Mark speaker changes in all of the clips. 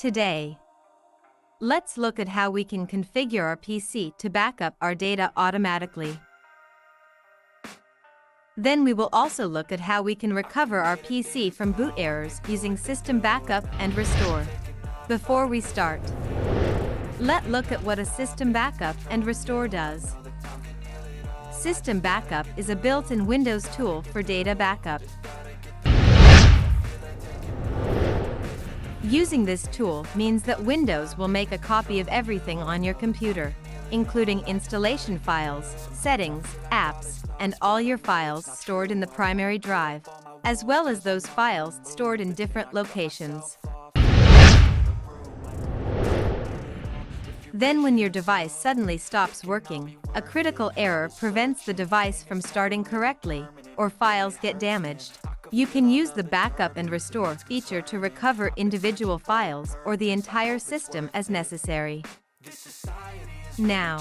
Speaker 1: Today, let's look at how we can configure our PC to back up our data automatically. Then we will also look at how we can recover our PC from boot errors using System Backup and Restore. Before we start, let's look at what a System Backup and Restore does. System Backup is a built-in Windows tool for data backup. Using this tool means that Windows will make a copy of everything on your computer, including installation files, settings, apps, and all your files stored in the primary drive, as well as those files stored in different locations. Then when your device suddenly stops working, a critical error prevents the device from starting correctly, or files get damaged. You can use the Backup and Restore feature to recover individual files or the entire system as necessary. Now,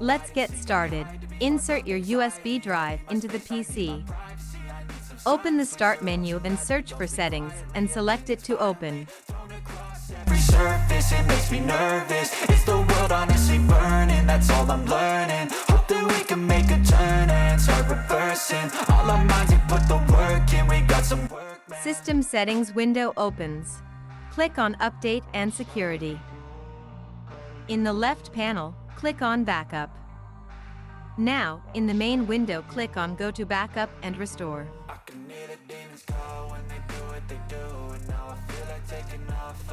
Speaker 1: let's get started. Insert your USB drive into the PC. Open the Start menu and search for Settings and select it to open.
Speaker 2: Surface, it makes me nervous. It's the world honestly burning, that's all I'm learning. Hope that we can make a turn and start reversing. All our minds, we put the work in, we got some work, man.
Speaker 1: System Settings window opens. Click on Update and Security. In the left panel, click on Backup. Now, in the main window, click on Go to Backup and Restore.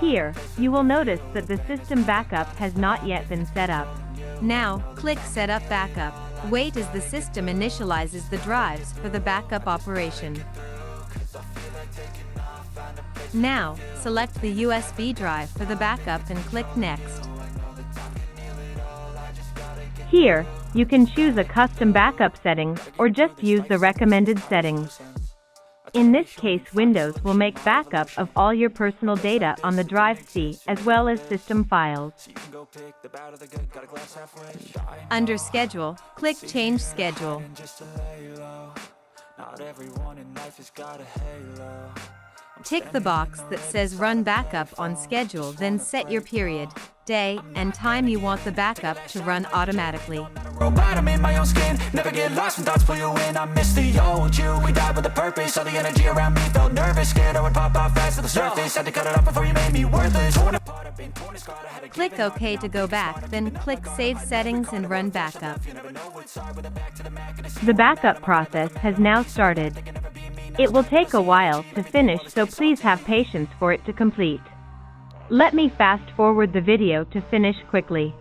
Speaker 1: Here, you will notice that the system backup has not yet been set up. Now, click Set up Backup. Wait as the system initializes the drives for the backup operation. Now, select the USB drive for the backup and click Next. Here, you can choose a custom backup setting or just use the recommended settings. In this case, Windows will make backup of all your personal data on the drive C as well as system files. Under Schedule, click Change Schedule. Tick the box that says Run Backup on Schedule, then set your period, day, and time you want the backup to run automatically.
Speaker 2: I'm in my own skin, never get lost when thoughts pull you in. I miss the old you, we died with a purpose. All the energy around me felt nervous, scared I would pop out fast to the surface. Had to cut it off before you made me worthless.
Speaker 1: Click OK to go back, then click Save Settings and Run Backup. The backup process has now started. It will take a while to finish, so please have patience for it to complete. Let me fast forward the video to finish quickly.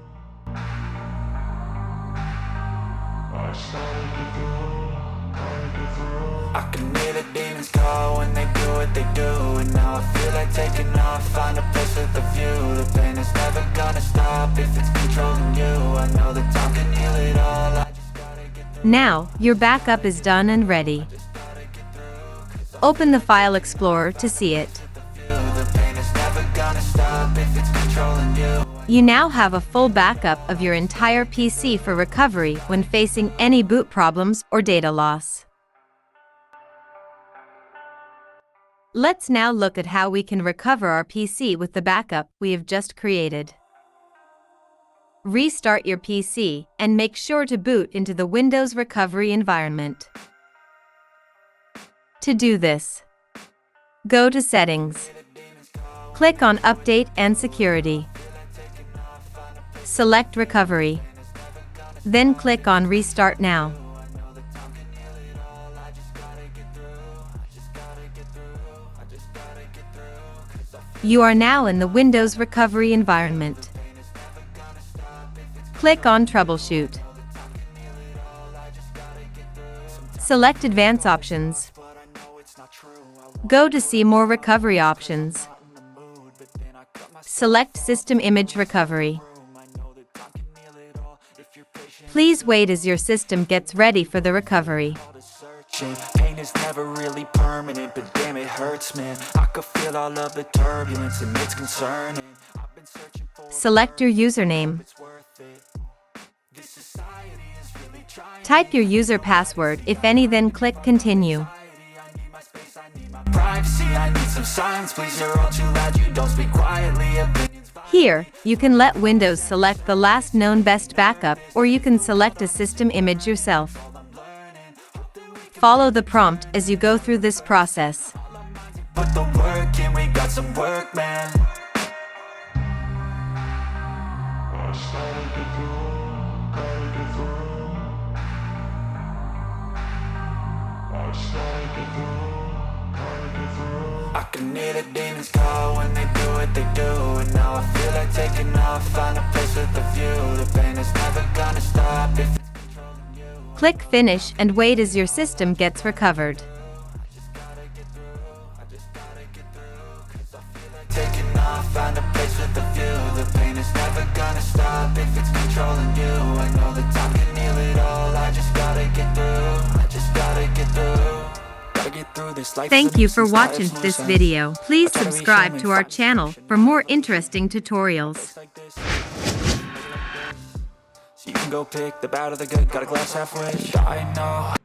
Speaker 2: I can hear the demons call when they do what they do. And now I feel like taking off, find a place with a view. The pain is never gonna stop if it's controlling you. I know that time can heal it all. I just gotta get through.
Speaker 1: Now, your backup is done and ready. Open the File Explorer to see it.
Speaker 2: The pain is never gonna stop if it's controlling you.
Speaker 1: You now have a full backup of your entire PC for recovery when facing any boot problems or data loss. Let's now look at how we can recover our PC with the backup we have just created. Restart your PC and make sure to boot into the Windows recovery environment. To do this, go to Settings. Click on Update and Security. Select Recovery. Then click on Restart Now. You are now in the Windows recovery environment. Click on Troubleshoot. Select Advanced Options. Go to see more recovery options. Select System Image Recovery. Please wait as your system gets ready for the recovery.
Speaker 2: Pain is never really permanent, but damn it hurts, man. I could feel all of the turbulence and it's concerning.
Speaker 1: Select your username. Type your user password if any, then click Continue.
Speaker 2: Privacy, I need some of silence, please, you're all too loud. You don't speak quietly, opinions.
Speaker 1: Here, you can let Windows select the last known best backup, or you can select a system image yourself. Follow the prompt as you go through this process.
Speaker 2: Put the work in, we got some work, man. I can hear the demons call when they do what they do. And now I feel like taking off, find a place with a view. The pain is never gonna stop if it's controlling you.
Speaker 1: Click Finish and wait as your system gets recovered.
Speaker 2: Taking off, find a place with a view. The pain is never gonna stop if it's controlling you. I know that time can heal it all. I just gotta get through. I just gotta get through. Gotta get through this life.
Speaker 1: Thank you for watching this video. Please subscribe to our channel for more interesting tutorials.
Speaker 2: So you can go pick the bad or the good. Got a glass half wish. I know.